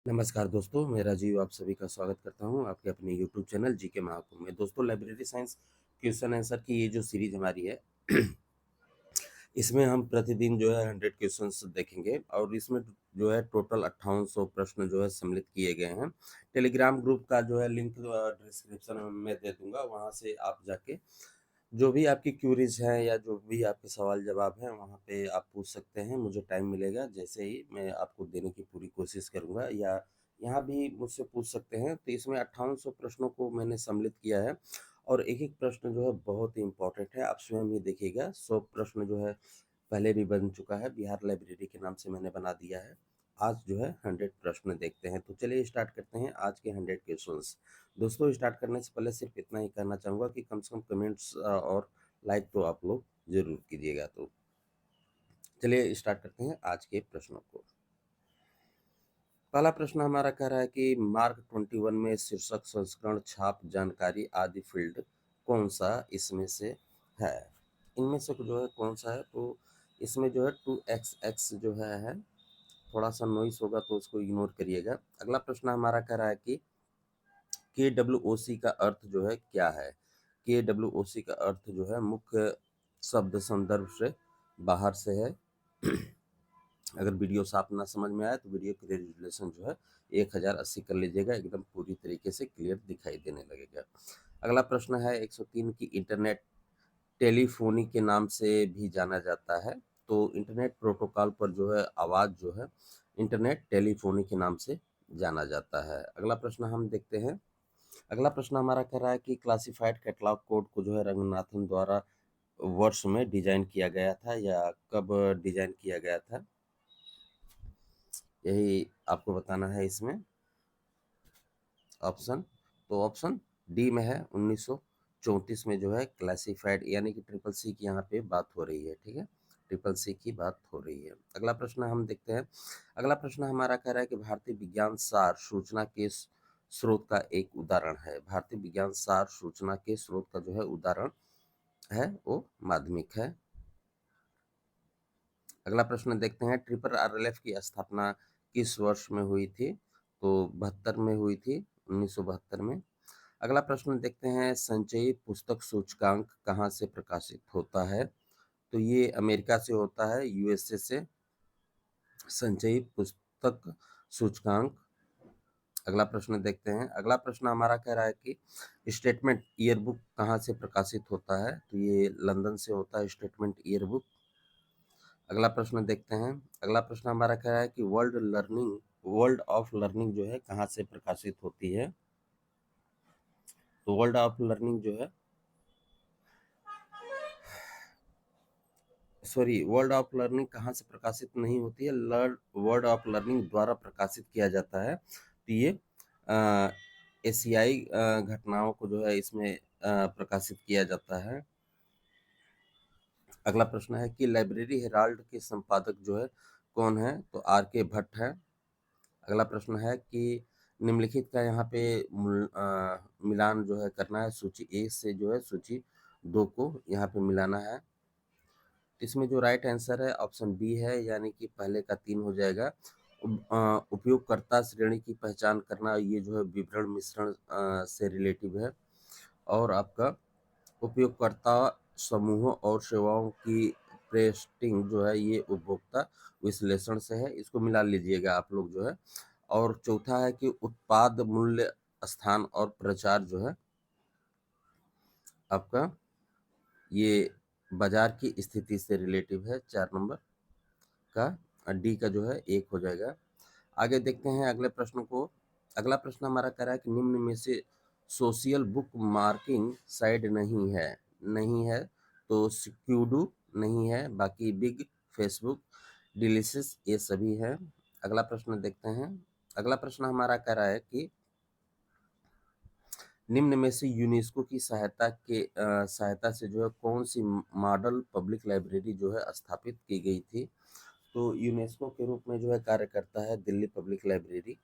नमस्कार दोस्तों, मैं राजीव आप सभी का स्वागत करता हूं आपके अपने यूट्यूब चैनल जीके महाकुंभ में। दोस्तों, लाइब्रेरी साइंस क्वेश्चन आंसर की ये जो सीरीज हमारी है इसमें हम प्रतिदिन जो है 100 क्वेश्चंस देखेंगे और इसमें जो है टोटल 5800 प्रश्न जो है सम्मिलित किए गए हैं। टेलीग्राम ग्रुप का जो है लिंक डिस्क्रिप्शन में दे दूंगा, वहां से आप जाके जो भी आपकी क्यूरीज हैं या जो भी आपके सवाल जवाब हैं वहाँ पे आप पूछ सकते हैं। मुझे टाइम मिलेगा जैसे ही मैं आपको देने की पूरी कोशिश करूँगा, या यहाँ भी मुझसे पूछ सकते हैं। तो इसमें 5800 प्रश्नों को मैंने सम्मिलित किया है और एक-एक प्रश्न जो है बहुत ही इम्पोर्टेंट है। आप स्वयं ही देखिएगा, 100 प्रश्न जो है पहले भी बन चुका है, बिहार लाइब्रेरी के नाम से मैंने बना दिया है। आज जो है 100 प्रश्न देखते हैं। तो चलिए स्टार्ट करते हैं आज के 100 क्वेश्चंस। दोस्तों, स्टार्ट करने से पहले सिर्फ इतना ही कहना चाहूँगा कि कम से कम कमेंट्स और लाइक तो आप लोग ज़रूर कीजिएगा। तो चलिए स्टार्ट करते हैं आज के प्रश्नों को। पहला प्रश्न हमारा कह रहा है कि मार्क 21 में शीर्षक, संस्करण, छाप, जानकारी आदि फील्ड कौन सा इसमें से है? इनमें से जो है कौन सा है? तो इसमें जो है 2xx जो है थोड़ा सा नॉइस होगा तो उसको इग्नोर करिएगा। अगला प्रश्न हमारा कह रहा है कि KWOC का अर्थ जो है क्या है? KWOC का अर्थ जो है मुख्य शब्द संदर्भ से बाहर से है। अगर वीडियो साफ ना समझ में आए तो वीडियो की रेजोल्यूशन जो है 1080 कर लीजिएगा, एकदम पूरी तरीके से क्लियर दिखाई देने लगेगा। अगला प्रश्न है 103 की इंटरनेट टेलीफोनी के नाम से भी जाना जाता है। तो इंटरनेट प्रोटोकॉल पर जो है आवाज़ जो है इंटरनेट टेलीफोनी के नाम से जाना जाता है। अगला प्रश्न हम देखते हैं। अगला प्रश्न हमारा कह रहा है कि क्लासिफाइड कैटलॉग कोड को जो है रंगनाथन द्वारा वर्ष में डिजाइन किया गया था या कब डिजाइन किया गया था, यही आपको बताना है इसमें ऑप्शन। तो ऑप्शन डी में है 1934 में जो है क्लासिफाइड, यानी कि ट्रिपल सी की यहाँ पे बात हो रही है। ठीक है, ट्रिपल सी की बात हो रही है। अगला प्रश्न हम देखते हैं। अगला प्रश्न हमारा कह रहा है कि भारतीय विज्ञान सार सूचना के स्रोत का एक उदाहरण है। भारतीय विज्ञान सार सूचना के स्रोत का जो है उदाहरण है वो माध्यमिक है। अगला प्रश्न देखते हैं। ट्रिपल आरएलएफ की स्थापना किस वर्ष में हुई थी? तो 72 में हुई थी, 1972 में। अगला प्रश्न देखते हैं। संचयी पुस्तक सूचकांक कहाँ से प्रकाशित होता है? तो ये अमेरिका से होता है, यूएसए से। संचयी पुस्तक सूचकांक। अगला प्रश्न देखते हैं। अगला प्रश्न हमारा कह रहा है कि स्टेटमेंट ईयरबुक कहाँ से प्रकाशित होता है? तो ये लंदन से होता है स्टेटमेंट ईयरबुक। अगला प्रश्न देखते हैं। अगला प्रश्न हमारा कह रहा है कि वर्ल्ड ऑफ लर्निंग जो है कहाँ से प्रकाशित होती है? तो वर्ल्ड ऑफ लर्निंग जो है, सॉरी, वर्ल्ड ऑफ लर्निंग कहाँ से प्रकाशित नहीं होती है, वर्ल्ड ऑफ लर्निंग द्वारा प्रकाशित किया जाता है। तो ये एशियाई घटनाओं को जो है इसमें प्रकाशित किया जाता है। अगला प्रश्न है कि लाइब्रेरी हेराल्ड के संपादक जो है कौन है? तो RK भट्ट है। अगला प्रश्न है कि निम्नलिखित का यहाँ पे मिलान जो है करना है, सूची ए से जो है सूची 2 को यहाँ पे मिलाना है। इसमें जो राइट आंसर है ऑप्शन बी है, यानी कि पहले का 3 हो जाएगा। उपयोगकर्ता श्रेणी की पहचान करना, ये जो है विवरण मिश्रण से रिलेटिव है। और आपका उपयोगकर्ता समूहों और सेवाओं की प्रेस्टिंग जो है ये उपभोक्ता विश्लेषण से है, इसको मिला लीजिएगा आप लोग जो है। और चौथा है कि उत्पाद मूल्य, स्थान और प्रचार जो है आपका ये बाजार की स्थिति से रिलेटिव है। 4 नंबर का डी का जो है 1 हो जाएगा। आगे देखते हैं अगले प्रश्न को। अगला प्रश्न हमारा कह रहा है कि निम्न में से सोशल बुक मार्किंग साइट नहीं है। तो स्क्यूडू नहीं है, बाकी बिग, फेसबुक, डिलीशियस ये सभी है। अगला प्रश्न देखते हैं। अगला प्रश्न हमारा कह रहा है कि निम्न में से यूनेस्को की सहायता से जो है कौन सी मॉडल पब्लिक लाइब्रेरी जो है स्थापित की गई थी? तो यूनेस्को के रूप में जो है कार्य करता है दिल्ली पब्लिक लाइब्रेरी।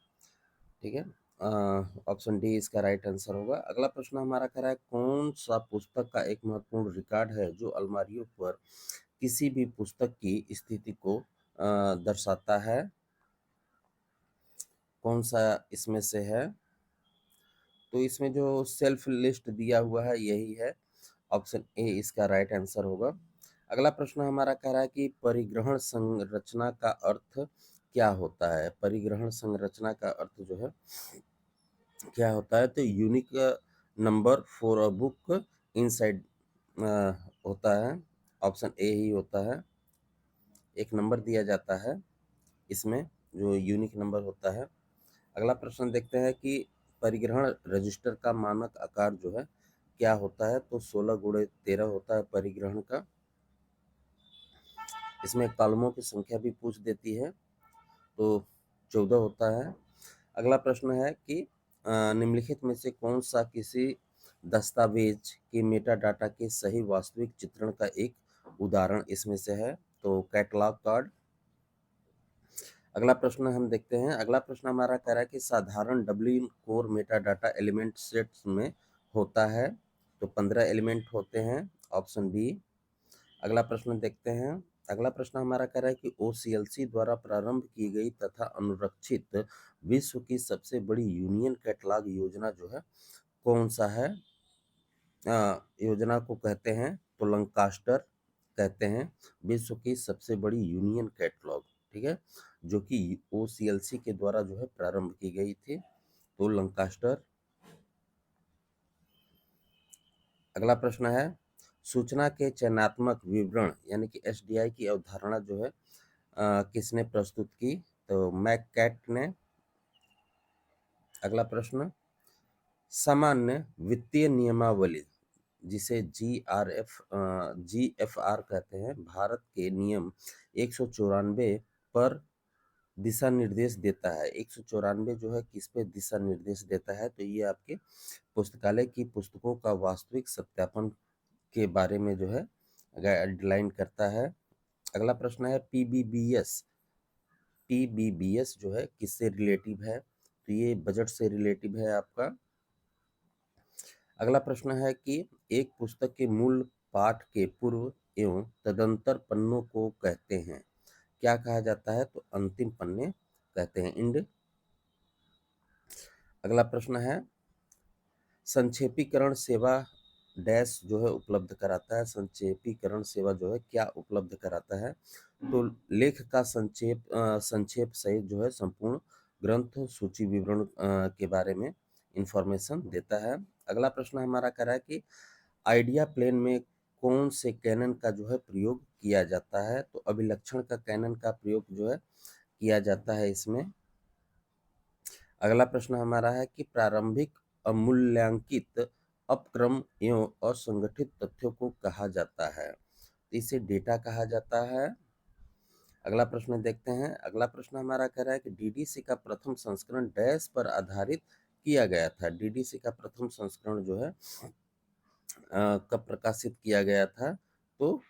ठीक है, ऑप्शन डी इसका राइट आंसर होगा। अगला प्रश्न हमारा कह रहा है कौन सा पुस्तक का एक महत्वपूर्ण रिकॉर्ड है जो अलमारियों पर किसी भी पुस्तक की स्थिति को दर्शाता है? कौन सा इसमें से है? तो इसमें जो सेल्फ लिस्ट दिया हुआ है यही है, ऑप्शन ए इसका राइट आंसर होगा। अगला प्रश्न हमारा कह रहा है कि परिग्रहण संरचना का अर्थ क्या होता है? परिग्रहण संरचना का अर्थ जो है क्या होता है? तो unique number for a book inside होता है, ऑप्शन ए ही होता है। एक नंबर दिया जाता है इसमें जो यूनिक नंबर होता है। अगला प्रश्न देखते हैं कि परिग्रहण रजिस्टर का मानक आकार जो है क्या होता है? तो 16x13 होता है परिग्रहण का। इसमें कॉलमों की संख्या भी पूछ देती है, तो 14 होता है। अगला प्रश्न है कि निम्नलिखित में से कौन सा किसी दस्तावेज के मेटा डाटा के सही वास्तविक चित्रण का एक उदाहरण इसमें से है? तो कैटलॉग कार्ड। अगला प्रश्न हम देखते हैं। अगला प्रश्न हमारा कह रहा है कि साधारण W core Meta data element sets में होता है, तो 15 एलिमेंट होते हैं, ऑप्शन बी। अगला प्रश्न देखते हैं। अगला प्रश्न हमारा कह रहा है कि ओसीएलसी द्वारा प्रारंभ की गई तथा अनुरक्षित विश्व की सबसे बड़ी यूनियन कैटलॉग योजना जो है कौन सा है? योजना को कहते हैं तो लंकास्टर कहते हैं, विश्व की सबसे बड़ी यूनियन कैटलॉग, ठीक है, जो कि ओसीएलसी के द्वारा जो है प्रारंभ की गई थी, तो लंकास्टर। अगला प्रश्न है सूचना के चयनात्मक विवरण यानी कि एसडीआई की अवधारणा जो है किसने प्रस्तुत की? तो मैककैट ने। अगला प्रश्न सामान्य वित्तीय नियमावली जिसे जीएफआर कहते हैं, भारत के नियम 194 पर दिशा निर्देश देता है। 194 जो है किस पे दिशा निर्देश देता है? तो ये आपके पुस्तकालय की पुस्तकों का वास्तविक सत्यापन के बारे में जो है गाइडलाइन करता है। अगला प्रश्न है पीबीबीएस जो है किससे रिलेटिव है? तो ये बजट से रिलेटिव है आपका। अगला प्रश्न है कि एक पुस्तक के मूल पाठ के पूर्व एवं तदंतर पन्नों को कहते हैं, क्या कहा जाता है? तो अंतिम पन्ने कहते हैं, इंड। अगला प्रश्न है संक्षेपीकरण सेवा डैश जो है उपलब्ध कराता है, संक्षेपीकरण सेवा जो है क्या उपलब्ध कराता है? तो लेख का संक्षेप सहित जो है संपूर्ण ग्रंथ सूची विवरण के बारे में इंफॉर्मेशन देता है। अगला प्रश्न हमारा कह रहा है कि आइडिया प्लेन में कौन से कैनन का जो है प्रयोग किया जाता है? तो अभिलक्षण का कैनन का प्रयोग जो है किया जाता है इसमें। अगला प्रश्न हमारा है कि प्रारंभिक अमूल्यांकित अपक्रम एवं असंगठित तथ्यों को कहा जाता है, तो इसे डेटा कहा जाता है। अगला प्रश्न देखते हैं। अगला प्रश्न हमारा कह रहा है कि डीडीसी का प्रथम संस्करण डैश पर आधारित किया गया था? डीडीसी का प्रथम संस्करण जो है कब प्रकाशित किया गया था? तो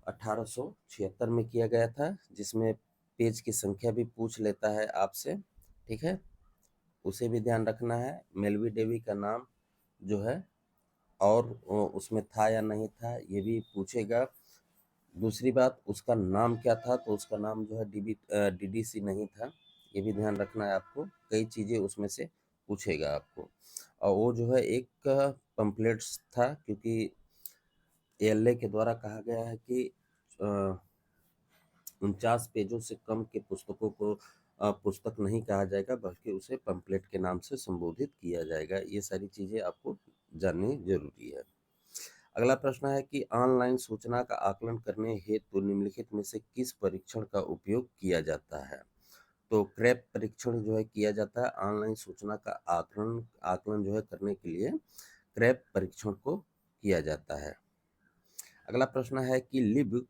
1876 में किया गया था, जिसमें पेज की संख्या भी पूछ लेता है आपसे, ठीक है, उसे भी ध्यान रखना है। मेलवी डेवी का नाम जो है और उसमें था या नहीं था ये भी पूछेगा। दूसरी बात उसका नाम क्या था? तो उसका नाम जो है डीडीसी नहीं था, ये भी ध्यान रखना है आपको। कई चीज़ें उसमें से पूछेगा आपको। और वो जो है एक पम्पलेट्स था, क्योंकि एएलए के द्वारा कहा गया है कि 49 पेजों से कम के पुस्तकों को पुस्तक नहीं कहा जाएगा, बल्कि उसे पम्पलेट के नाम से संबोधित किया जाएगा। ये सारी चीज़ें आपको जाननी जरूरी है। अगला प्रश्न है कि ऑनलाइन सूचना का आकलन करने हेतु निम्नलिखित में से किस परीक्षण का उपयोग किया जाता है? तो क्रैप परीक्षण जो है किया जाता है। ऑनलाइन सूचना का आकलन जो है करने के लिए क्रैप परीक्षण को किया जाता है। अगला प्रश्न है कि लिब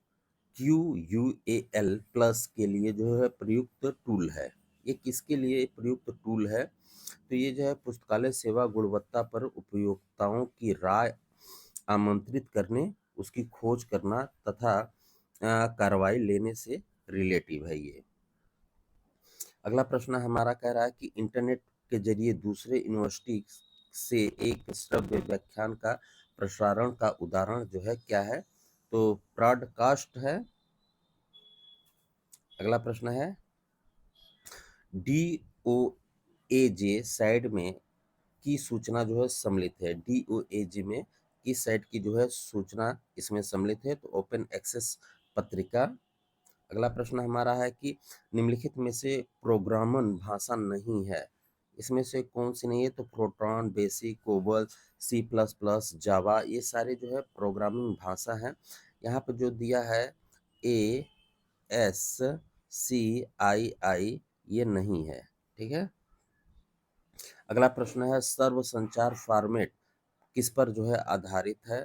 QUAL प्लस के लिए जो है प्रयुक्त टूल है, ये किसके लिए प्रयुक्त टूल है? तो ये जो है पुस्तकालय सेवा गुणवत्ता पर उपयोक्ताओं की राय आमंत्रित करने, उसकी खोज करना तथा कार्रवाई लेने से रिलेटिव है ये। अगला प्रश्न हमारा कह रहा है कि इंटरनेट के जरिए दूसरे यूनिवर्सिटी से एक श्रव्य व्याख्यान का प्रसारण का उदाहरण जो है क्या है? तो ब्रॉडकास्ट है। अगला प्रश्न है DOAJ साइट में की सूचना जो है सम्मिलित है। DOAJ में किस साइट की जो है सूचना इसमें सम्मिलित है? तो ओपन एक्सेस पत्रिका। अगला प्रश्न हमारा है कि निम्नलिखित में से प्रोग्रामन भाषा नहीं है, इसमें से कौन सी नहीं है? तो प्रोटॉन, बेसिक, कोबल, C++, जावा, ये सारे जो है प्रोग्रामिंग भाषा है। यहाँ पर जो दिया है ASCII, ये नहीं है। ठीक है। अगला प्रश्न है सर्व संचार फॉर्मेट किस पर जो है आधारित है?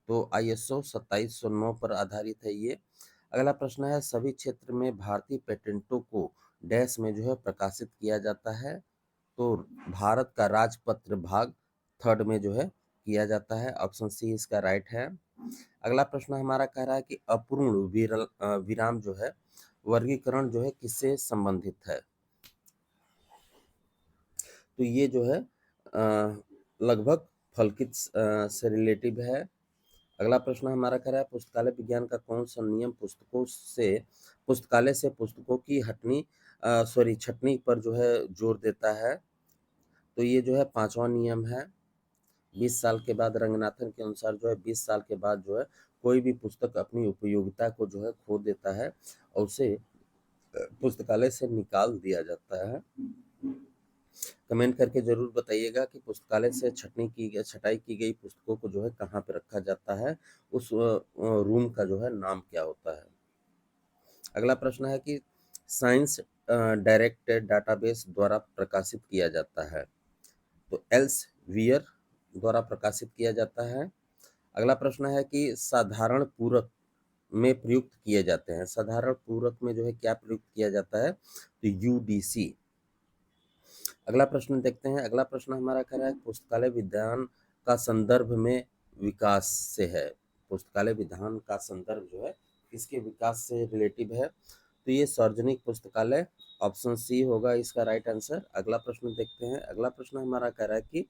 तो ISO 2709 पर आधारित है ये। अगला प्रश्न है सभी क्षेत्र में भारतीय पेटेंटों को डैश में जो है प्रकाशित किया जाता है? तो भारत का राजपत्र भाग 3rd में जो है किया जाता है। ऑप्शन सी इसका राइट है। अगला प्रश्न हमारा कह रहा है कि अपूर्ण विराम जो है वर्गीकरण जो है किससे संबंधित है? तो ये जो है लगभग फलकित से रिलेटिव है। अगला प्रश्न हमारा कह रहा है पुस्तकालय विज्ञान का कौन सा नियम पुस्तकालय से पुस्तकों की छटनी पर जो है जोर देता है? तो ये जो है 5वां नियम है। 20 साल के बाद रंगनाथन के अनुसार जो है 20 साल के बाद जो है कोई भी पुस्तक अपनी उपयोगिता को जो है खो देता है और उसे पुस्तकालय से निकाल दिया जाता है। कमेंट करके जरूर बताइएगा कि पुस्तकालय से छटाई की गई पुस्तकों को जो है कहाँ पे रखा जाता है, उस रूम का जो है नाम क्या होता है। अगला प्रश्न है कि साइंस डायरेक्ट डाटाबेस द्वारा प्रकाशित किया जाता है? तो एल्सेवियर द्वारा प्रकाशित किया जाता है। अगला प्रश्न है कि साधारण पूरक में प्रयुक्त किए जाते हैं? साधारण पूरक में जो है क्या प्रयुक्त किया जाता है? तो UDC। अगला प्रश्न देखते हैं। अगला प्रश्न हमारा कह रहा है पुस्तकालय विधान का संदर्भ में विकास से है? पुस्तकालय विधान का संदर्भ जो है इसके विकास से रिलेटिव है। तो ये सार्वजनिक पुस्तकालय, ऑप्शन सी होगा इसका राइट आंसर। अगला प्रश्न देखते हैं। अगला प्रश्न हमारा कह रहा है कि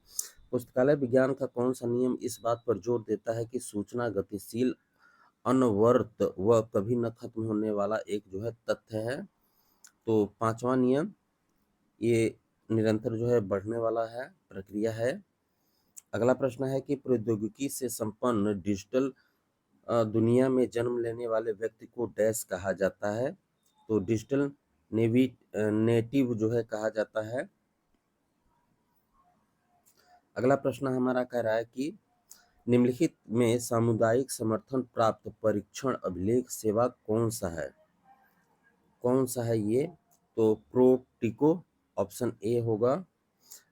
पुस्तकालय विज्ञान का कौन सा नियम इस बात पर जोर देता है कि सूचना गतिशील, अनवर्त व कभी न खत्म होने वाला एक जो है तथ्य है? तो 5वां नियम, ये निरंतर जो है बढ़ने वाला है, प्रक्रिया है। अगला प्रश्न है कि प्रौद्योगिकी से संपन्न डिजिटल दुनिया में जन्म लेने वाले व्यक्ति को डैश कहा जाता है? तो डिजिटल नेटिव जो है कहा जाता है। अगला प्रश्न हमारा कह रहा है कि निम्नलिखित में सामुदायिक समर्थन प्राप्त परीक्षण अभिलेख सेवा कौन सा है? कौन सा है ये? तो प्रोटिको, ऑप्शन ए होगा।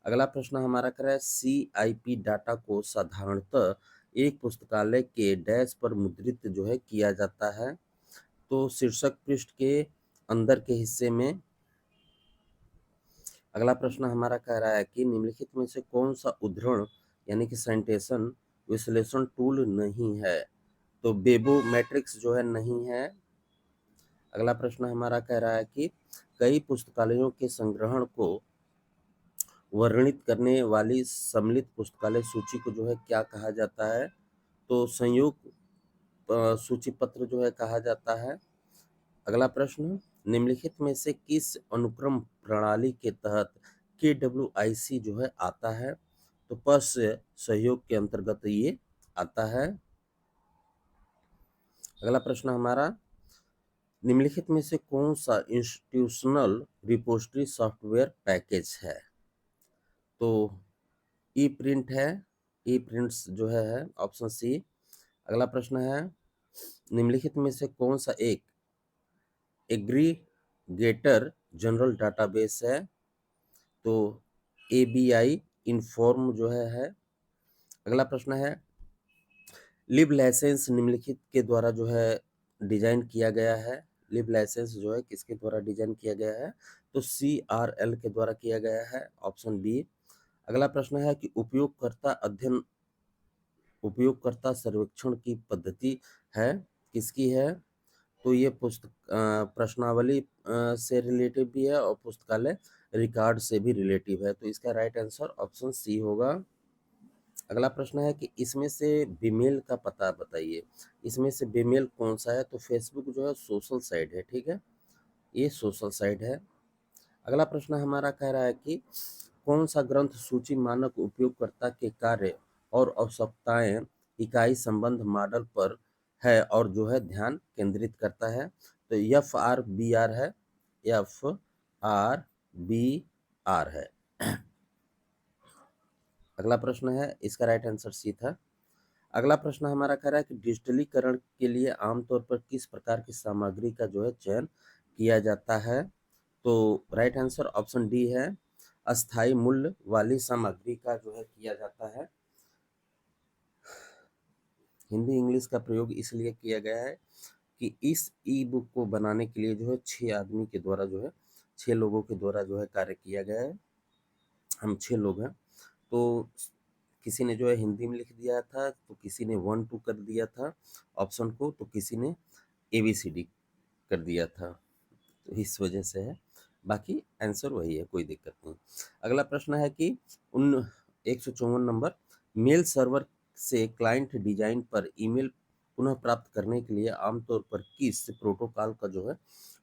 अगला प्रश्न हमारा कह रहा है CIP डाटा को साधारणतः एक पुस्तकालय के डैश पर मुद्रित जो है किया जाता है? तो शीर्षक पृष्ठ के अंदर के हिस्से में। अगला प्रश्न हमारा कह रहा है कि निम्नलिखित में से कौन सा उद्धरण यानी कि साइटेशन विश्लेषण टूल नहीं है? तो बेबो मैट्रिक्स जो है नहीं है। अगला प्रश्न हमारा कह रहा है कि कई पुस्तकालयों के संग्रहण को वर्णित करने वाली सम्मिलित पुस्तकालय सूची को जो है क्या कहा जाता है? तो संयुक्त सूची पत्र जो है कहा जाता है। अगला प्रश्न, निम्नलिखित में से किस अनुक्रम प्रणाली के तहत KWIC जो है आता है? तो पश सहयोग के अंतर्गत ये आता है। अगला प्रश्न हमारा, निम्नलिखित में से कौन सा इंस्टीट्यूशनल रिपोजिटरी सॉफ्टवेयर पैकेज है? तो ई प्रिंट है, ई प्रिंट्स जो है ऑप्शन सी। अगला प्रश्न है, निम्नलिखित में से कौन सा एक एग्रीगेटर जनरल डाटाबेस है? तो ABI इन्फॉर्म जो है। अगला प्रश्न है, लिब लाइसेंस निम्नलिखित के द्वारा जो है डिजाइन किया गया है? लिब लाइसेंस जो है किसके द्वारा डिजाइन किया गया है? तो CRL के द्वारा किया गया है, ऑप्शन बी। अगला प्रश्न है कि उपयोगकर्ता सर्वेक्षण की पद्धति है किसकी है? तो ये प्रश्नावली से रिलेटिव भी है और पुस्तकालय रिकॉर्ड से भी रिलेटिव है। तो इसका राइट आंसर ऑप्शन सी होगा। अगला प्रश्न है कि इसमें से बीमेल का पता बताइए। इसमें से बीमेल कौन सा है? तो फेसबुक जो है सोशल साइट है, ठीक है, ये सोशल साइट है। अगला प्रश्न हमारा कह रहा है कि कौन सा ग्रंथ सूची मानक उपयोगकर्ता के कार्य और आवश्यकताएं इकाई संबंध मॉडल पर है और जो है ध्यान केंद्रित करता है। तो FRBR है, FRBR है। अगला प्रश्न है, इसका राइट आंसर सी था। अगला प्रश्न हमारा कह रहा है कि डिजिटलीकरण के लिए आमतौर पर किस प्रकार की सामग्री का जो है चयन किया जाता है। तो राइट आंसर ऑप्शन डी है, अस्थाई मूल्य वाली सामग्री का जो है किया जाता है। हिंदी इंग्लिश का प्रयोग इसलिए किया गया है कि इस ई बुक को बनाने के लिए जो है 6 आदमी के द्वारा जो है 6 लोगों के द्वारा जो है कार्य किया गया है। हम 6 लोग हैं। तो किसी ने जो है हिंदी में लिख दिया था, तो किसी ने 1 2 कर दिया था ऑप्शन को, तो किसी ने ABCD कर दिया था। तो इस वजह से है, बाकी आंसर वही है, कोई दिक्कत नहीं। अगला प्रश्न है कि 154 नंबर, मेल सर्वर से क्लाइंट डिजाइन पर ईमेल पुनः प्राप्त करने के लिए आमतौर पर किस प्रोटोकॉल का जो है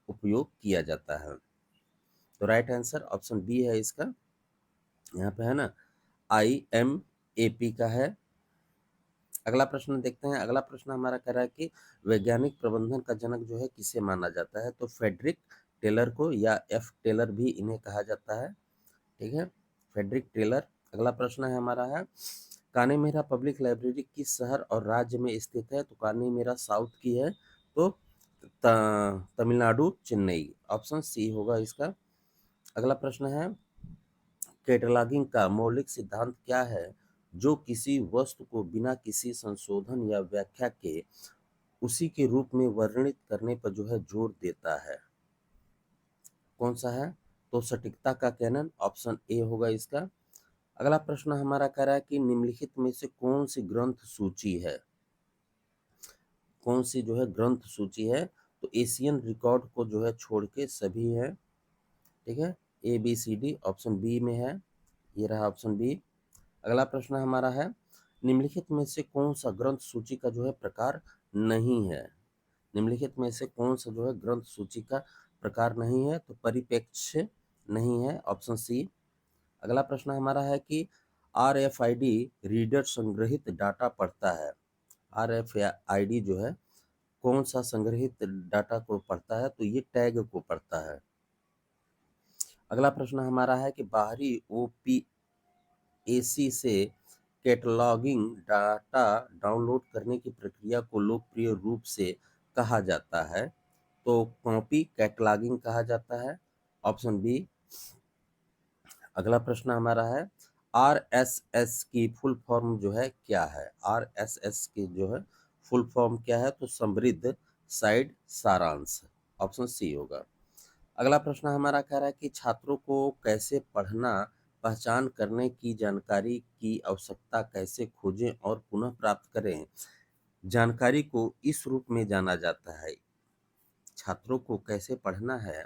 उपयोग किया जाता है। तो राइट आंसर ऑप्शन बी है इसका, यहाँ पे है ना, IMAP का है। अगला प्रश्न देखते हैं। अगला प्रश्न हमारा कह रहा है कि वैज्ञानिक प्रबंधन का जनक जो है किसे माना जाता है। तो फ्रेडरिक टेलर को, या F टेलर भी इन्हें कहा जाता है। ठीक है, फ्रेडरिक टेलर। अगला प्रश्न है हमारा है, काने मेरा पब्लिक लाइब्रेरी किस शहर और राज्य में स्थित है। तो काने मेरा साउथ की है, तो तमिलनाडु, चेन्नई, ऑप्शन सी होगा इसका। अगला प्रश्न है, कैटलॉगिंग का मौलिक सिद्धांत क्या है जो किसी वस्तु को बिना किसी संशोधन या व्याख्या के उसी के रूप में वर्णित करने पर जो है जोर देता है। कौन सा है। तो सटीकता का कैनन, ऑप्शन ए होगा इसका। अगला प्रश्न हमारा कह रहा है कि निम्नलिखित में से कौन सी ग्रंथ सूची है, कौन सी जो है ग्रंथ सूची है। तो एशियन रिकॉर्ड को जो है छोड़ के सभी है। ठीक है, ABCD ऑप्शन बी में है, ये रहा ऑप्शन बी। अगला प्रश्न हमारा है, निम्नलिखित में से कौन सा ग्रंथ सूची का जो है प्रकार नहीं है। निम्नलिखित में से कौन सा जो है ग्रंथ सूची का प्रकार नहीं है। तो परिप्रेक्ष्य नहीं है, ऑप्शन सी। अगला प्रश्न हमारा है कि RFID रीडर संग्रहित डाटा पढ़ता है। RFID जो है कौन सा संग्रहित डाटा को पढ़ता है। तो ये टैग को पढ़ता है। अगला प्रश्न हमारा है कि बाहरी OPAC से कैटलॉगिंग डाटा डाउनलोड करने की प्रक्रिया को लोकप्रिय रूप से कहा जाता है। तो कॉपी कैटलॉगिंग कहा जाता है, ऑप्शन बी। अगला प्रश्न हमारा है, RSS की फुल फॉर्म जो है क्या है। RSS की जो है फुल फॉर्म क्या है। तो समृद्ध साइड सारांश, ऑप्शन सी होगा। अगला प्रश्न हमारा कह रहा है कि छात्रों को कैसे पढ़ना, पहचान करने की जानकारी की आवश्यकता कैसे खोजें और पुनः प्राप्त करें। जानकारी को इस रूप में जाना जाता है, छात्रों को कैसे पढ़ना है,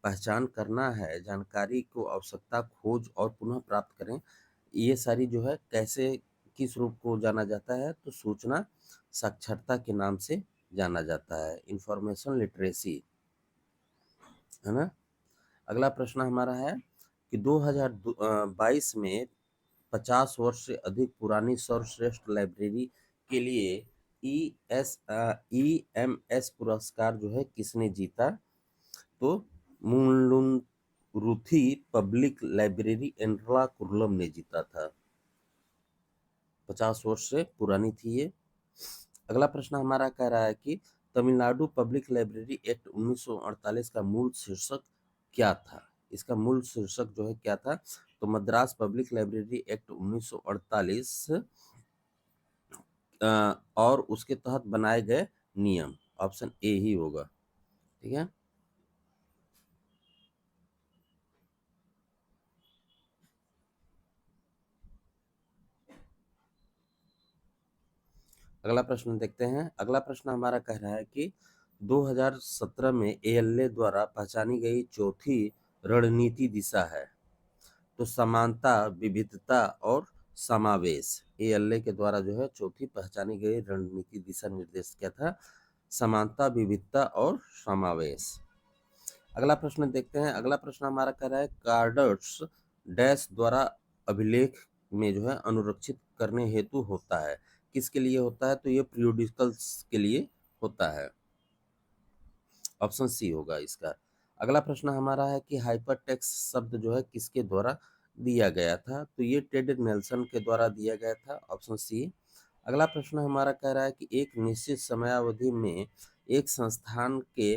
पहचान करना है, जानकारी को आवश्यकता खोज और पुनः प्राप्त करें। ये सारी जो है कैसे, किस रूप को जाना जाता है। तो सूचना साक्षरता के नाम से जाना जाता है, इंफॉर्मेशन लिटरेसी, है ना। अगला प्रश्न हमारा है कि 2022 में 50 वर्ष से अधिक पुरानी सर्वश्रेष्ठ लाइब्रेरी के लिए EMS पुरस्कार जो है किसने जीता। तो मुंगलुरुथी पब्लिक लाइब्रेरी एर्नाकुलम ने जीता था। 50 वर्ष से पुरानी थी ये। अगला प्रश्न हमारा कह रहा है कि तमिलनाडु पब्लिक लाइब्रेरी एक्ट 1948 का मूल शीर्षक क्या था। इसका मूल शीर्षक जो है क्या था। तो मद्रास पब्लिक लाइब्रेरी एक्ट 1948 और उसके तहत बनाए गए नियम, ऑप्शन ए ही होगा। ठीक है, अगला प्रश्न देखते हैं। अगला प्रश्न हमारा कह रहा है कि 2017 में ALA द्वारा पहचानी गई चौथी रणनीति दिशा है। तो समानता, विविधता और समावेश। ALA के द्वारा जो है चौथी पहचानी गई रणनीति दिशा निर्देश क्या था। समानता, विविधता और समावेश। अगला प्रश्न देखते हैं। अगला प्रश्न हमारा कह रहा है कार्डर्स डैश द्वारा अभिलेख में जो है अनुरक्षित करने हेतु होता है। किसके लिए होता है? तो ये पीरियोडिकल्स के लिए होता है। ऑप्शन सी होगा इसका। अगला प्रश्न हमारा है कि हाइपरटेक्स्ट शब्द जो है किसके द्वारा दिया गया था? तो ये टेड नेल्सन के द्वारा दिया गया था। Option C. अगला प्रश्न हमारा कह रहा है कि एक निश्चित समयावधि में एक संस्थान के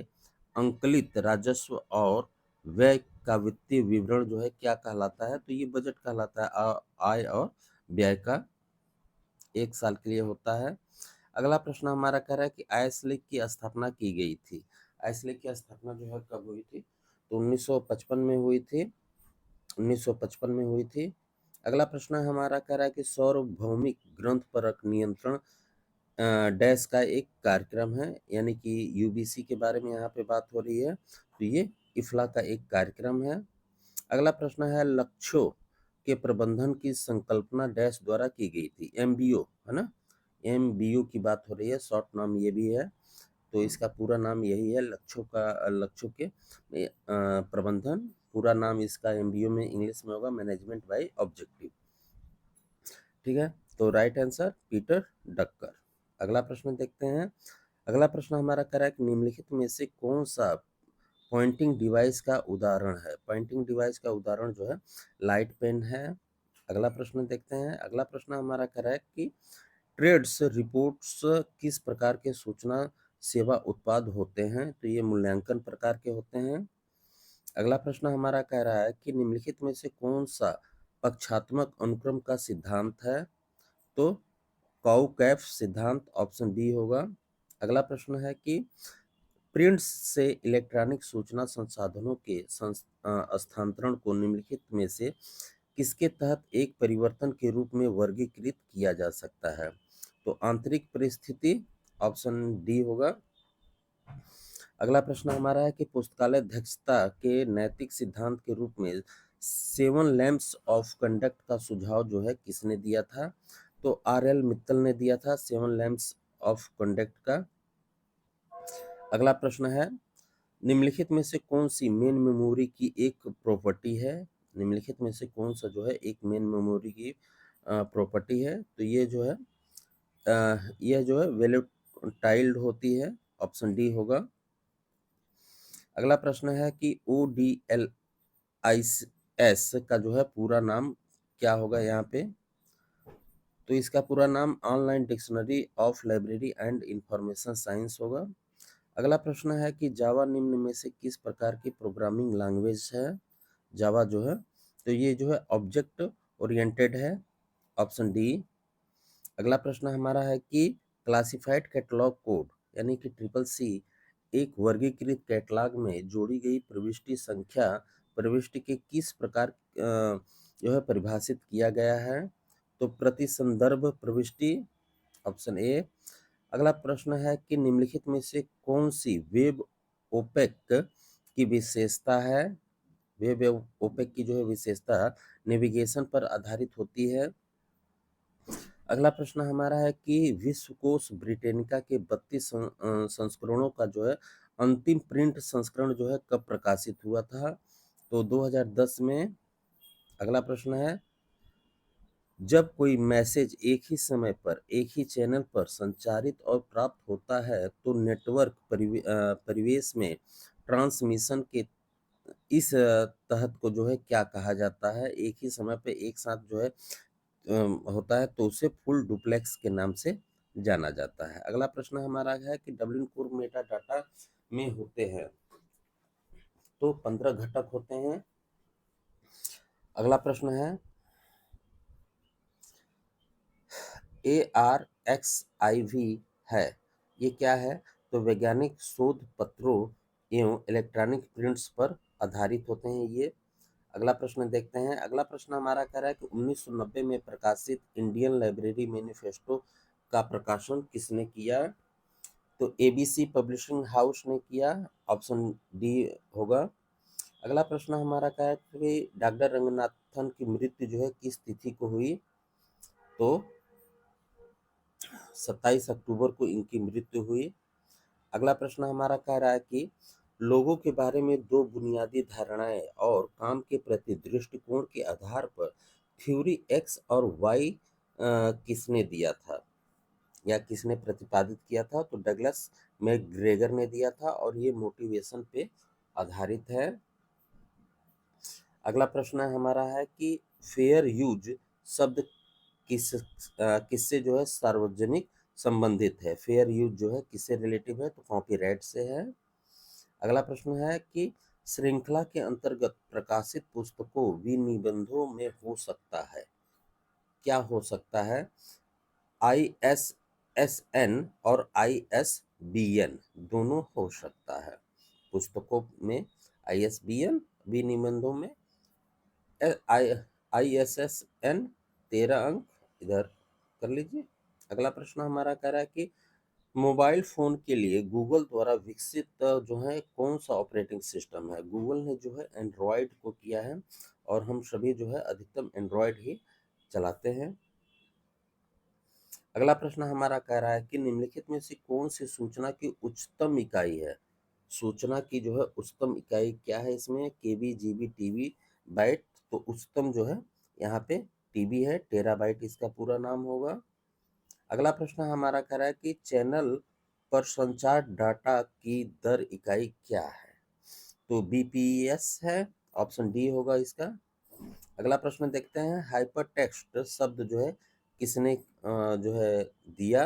अंकलित राजस्व और व्यय का वित्तीय विवरण जो है क्या कहलाता है? तो ये बजट कहलाता है। आय और व्यय का एक साल के लिए होता है। अगला प्रश्न हमारा कह रहा है कि आइस लीग की स्थापना की गई थी। आइस लीग की स्थापना जो है कब हुई थी? तो 1955 में हुई थी। 1955 में हुई थी। अगला प्रश्न हमारा कह रहा है कि सार्वभौमिक ग्रंथ परख नियंत्रण डैश का एक कार्यक्रम है, यानी कि यूबीसी के बारे में यहाँ पे बात हो रही है। तो ये इफ्ला का एक कार्यक्रम है। अगला प्रश्न है लक्ष्यों के प्रबंधन की संकल्पना डैश द्वारा की गई थी। एमबीओ है ना, एमबीओ की बात हो रही है, शॉर्ट नाम ये भी है। तो इसका पूरा नाम यही है, लक्ष्यों के प्रबंधन। पूरा नाम इसका एमबीओ में इंग्लिश में होगा मैनेजमेंट बाय ऑब्जेक्टिव। ठीक है, तो राइट आंसर पीटर डक्कर। अगला प्रश्न देखते हैं। अगला प्रश्न हमारा कह रहा है कि निम्नलिखित में से कौन सा पॉइंटिंग डिवाइस का उदाहरण है? पॉइंटिंग डिवाइस का उदाहरण जो है लाइट पेन है। अगला प्रश्न देखते हैं। अगला प्रश्न हमारा कह रहा है कि ट्रेड्स रिपोर्ट्स किस प्रकार के सूचना सेवा उत्पाद होते हैं? तो ये मूल्यांकन प्रकार के होते हैं। अगला प्रश्न हमारा कह रहा है कि निम्नलिखित में से कौन सा पक्षात्मक अनुक्रम का सिद्धांत है? तो काउकैफ सिद्धांत, ऑप्शन बी होगा। अगला प्रश्न है कि प्रिंट से इलेक्ट्रॉनिक सूचना संसाधनों के स्थानांतरण को निम्नलिखित में से किसके तहत एक परिवर्तन के रूप में वर्गीकृत किया जा सकता है? तो आंतरिक परिस्थिति, ऑप्शन डी होगा। अगला प्रश्न हमारा है कि पुस्तकालय अध्यक्षता के नैतिक सिद्धांत के रूप में 7 लैम्प्स ऑफ कंडक्ट का सुझाव जो है किसने दिया था? तो आर.एल. मित्तल ने दिया था 7 लैम्प्स ऑफ कंडक्ट का। अगला प्रश्न है निम्नलिखित में से कौन सी मेन मेमोरी की एक प्रॉपर्टी है? निम्नलिखित में से कौन सा जो है एक मेन मेमोरी की प्रॉपर्टी है? तो ये जो है यह जो है वोलेटाइल होती है। ऑप्शन डी होगा। अगला प्रश्न है कि ODLIS का जो है पूरा नाम क्या होगा यहाँ पे? तो इसका पूरा नाम online dictionary of library and information science होगा। अगला प्रश्न है कि जावा निम्न में से किस प्रकार की प्रोग्रामिंग लैंग्वेज है? जावा जो है, तो ये जो है ऑब्जेक्ट ओरिएंटेड है। Option D. अगला प्रश्न हमारा है कि क्लासिफाइड कैटलॉग कोड यानी कि ट्रिपल सी एक वर्गीकृत कैटलॉग में जोड़ी गई प्रविष्टि संख्या प्रविष्टि के किस प्रकार जो है परिभाषित किया गया है? तो प्रति संदर्भ प्रविष्टि, ऑप्शन ए। अगला प्रश्न है कि निम्नलिखित में से कौन सी वेब ओपेक की विशेषता है? वेब ओपेक की जो है विशेषता नेविगेशन पर आधारित होती है। अगला प्रश्न हमारा है कि विश्वकोश ब्रिटेनिका के 32 संस्करणों का जो है अंतिम प्रिंट संस्करण जो है कब प्रकाशित हुआ था? तो 2010 में। अगला प्रश्न है जब कोई मैसेज एक ही समय पर एक ही चैनल पर संचारित और प्राप्त होता है तो नेटवर्क परिवेश में ट्रांसमिशन के इस तहत को जो है क्या कहा जाता है? एक ही समय पे एक साथ जो है होता है तो उसे फुल डुप्लेक्स के नाम से जाना जाता है। अगला प्रश्न हमारा है कि डब्ल्यू कोर मेटा डाटा में होते हैं तो 15 घटक होते हैं। अगला प्रश्न है ARXIV है, ये क्या है? तो वैज्ञानिक शोध पत्रों एवं इलेक्ट्रॉनिक प्रिंट्स पर आधारित होते हैं ये। अगला प्रश्न देखते हैं। अगला प्रश्न हमारा कह रहा है कि 1990 में प्रकाशित इंडियन लाइब्रेरी मैनिफेस्टो का प्रकाशन किसने किया? तो एबीसी पब्लिशिंग हाउस ने किया। ऑप्शन डी होगा। अगला प्रश्न हमारा क्या है कि डॉक्टर रंगनाथन की मृत्यु जो है किस तिथि को हुई? तो 27 अक्टूबर को इनकी मृत्यु हुई। अगला प्रश्न हमारा कह रहा है कि लोगों के बारे में दो बुनियादी धारणाएं और काम के प्रति दृष्टिकोण के आधार पर थ्योरी एक्स और वाई किसने दिया था या किसने प्रतिपादित किया था? तो डगलस मैकग्रेगर ने दिया था और ये मोटिवेशन पे आधारित है। अगला प्रश्न हमारा है कि फेयर यूज शब्द किससे जो है सार्वजनिक संबंधित है? फेयर यूज जो है किससे रिलेटिव है? तो कॉपीराइट से है। अगला प्रश्न है कि श्रृंखला के अंतर्गत प्रकाशित पुस्तकों विनिबंधों में हो सकता है, क्या हो सकता है? ISSN और ISBN दोनों हो सकता है। पुस्तकों में ISBN, विनिबंधों में ISSN। 13 अंक इधर कर लीजिए। अगला प्रश्न हमारा कह रहा है कि मोबाइल फ़ोन के लिए गूगल द्वारा विकसित जो है कौन सा ऑपरेटिंग सिस्टम है? गूगल ने जो है एंड्रॉयड को किया है और हम सभी जो है अधिकतम एंड्रॉयड ही चलाते हैं। अगला प्रश्न हमारा कह रहा है कि निम्नलिखित में से कौन सी सूचना की उच्चतम इकाई है? सूचना की जो है उच्चतम इकाई क्या है इसमें? केबी, जीबी, टीबी, बाइट। तो उच्चतम जो है यहाँ पे टीबी है, टेराबाइट इसका पूरा नाम होगा। अगला प्रश्न हमारा कह रहा है कि चैनल पर संचार डाटा की दर इकाई क्या है? तो बीपीएस है, ऑप्शन डी होगा इसका। अगला प्रश्न देखते हैं, हाइपर टेक्स्ट शब्द जो है किसने जो है दिया?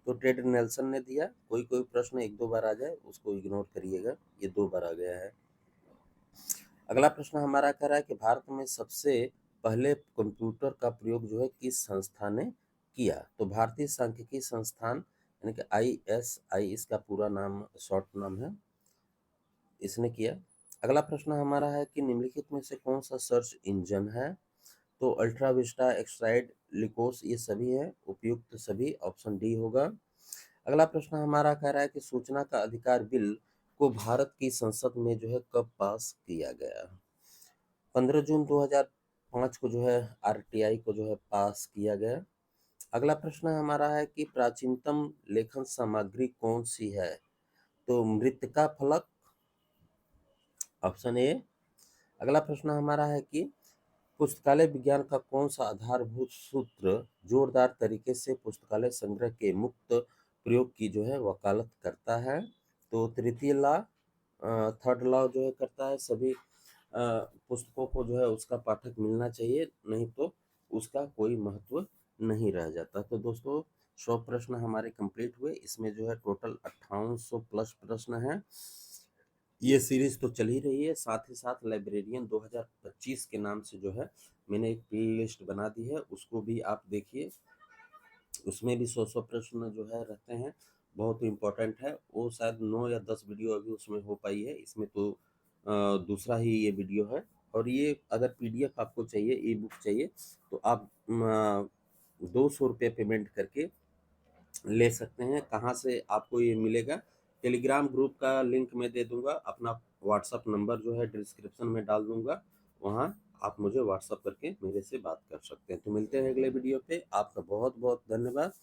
तो टेड नेल्सन ने दिया। कोई कोई प्रश्न एक दो बार आ जाए उसको इग्नोर करिएगा, ये 2 बार आ गया है। अगला प्रश्न हमारा कह रहा है कि भारत में सबसे पहले कंप्यूटर का प्रयोग जो है किस संस्था ने किया? तो भारतीय सांख्यिकी संस्थान यानी कि ISI इसका पूरा नाम शॉर्ट नाम है, इसने किया। अगला प्रश्न हमारा है कि निम्नलिखित में से कौन सा सर्च इंजन है? तो अल्ट्रा विस्टा, एक्सट्राइड, लिकोस ये सभी हैं, उपयुक्त सभी, ऑप्शन डी होगा। अगला प्रश्न हमारा कह रहा है कि सूचना का अधिकार बिल को भारत की संसद में जो है कब पास किया गया? 15 जून 2005 को जो है RTI को जो है पास किया गया। अगला प्रश्न हमारा है कि प्राचीनतम लेखन सामग्री कौन सी है? तो मृत्तिका फलक, ऑप्शन ए। अगला प्रश्न हमारा है कि पुस्तकालय विज्ञान का कौन सा आधारभूत सूत्र जोरदार तरीके से पुस्तकालय संग्रह के मुक्त प्रयोग की जो है वकालत करता है? तो तृतीय लॉ, थर्ड लॉ जो है करता है सभी पुस्तकों को जो है उसका पाठक मिलना चाहिए, नहीं तो उसका कोई महत्व नहीं रह जाता। तो दोस्तों 100 प्रश्न हमारे कंप्लीट हुए, इसमें जो है टोटल 5800 प्लस प्रश्न हैं। ये सीरीज तो चल ही रही है, साथ ही साथ लाइब्रेरियन 2025 के नाम से जो है मैंने एक प्ले लिस्ट बना दी है, उसको भी आप देखिए। उसमें भी 100 प्रश्न जो है रहते हैं, बहुत इम्पोर्टेंट है। वो शायद 9 या 10 वीडियो अभी उसमें हो पाई है, इसमें तो दूसरा ही ये वीडियो है। और ये अगर PDF आपको चाहिए, ई बुक चाहिए, तो आप 200 रुपये पेमेंट करके ले सकते हैं। कहाँ से आपको ये मिलेगा? टेलीग्राम ग्रुप का लिंक मैं दे दूंगा, अपना व्हाट्सअप नंबर जो है डिस्क्रिप्शन में डाल दूंगा, वहाँ आप मुझे व्हाट्सअप करके मेरे से बात कर सकते हैं। तो मिलते हैं अगले वीडियो पे। आपका बहुत बहुत धन्यवाद।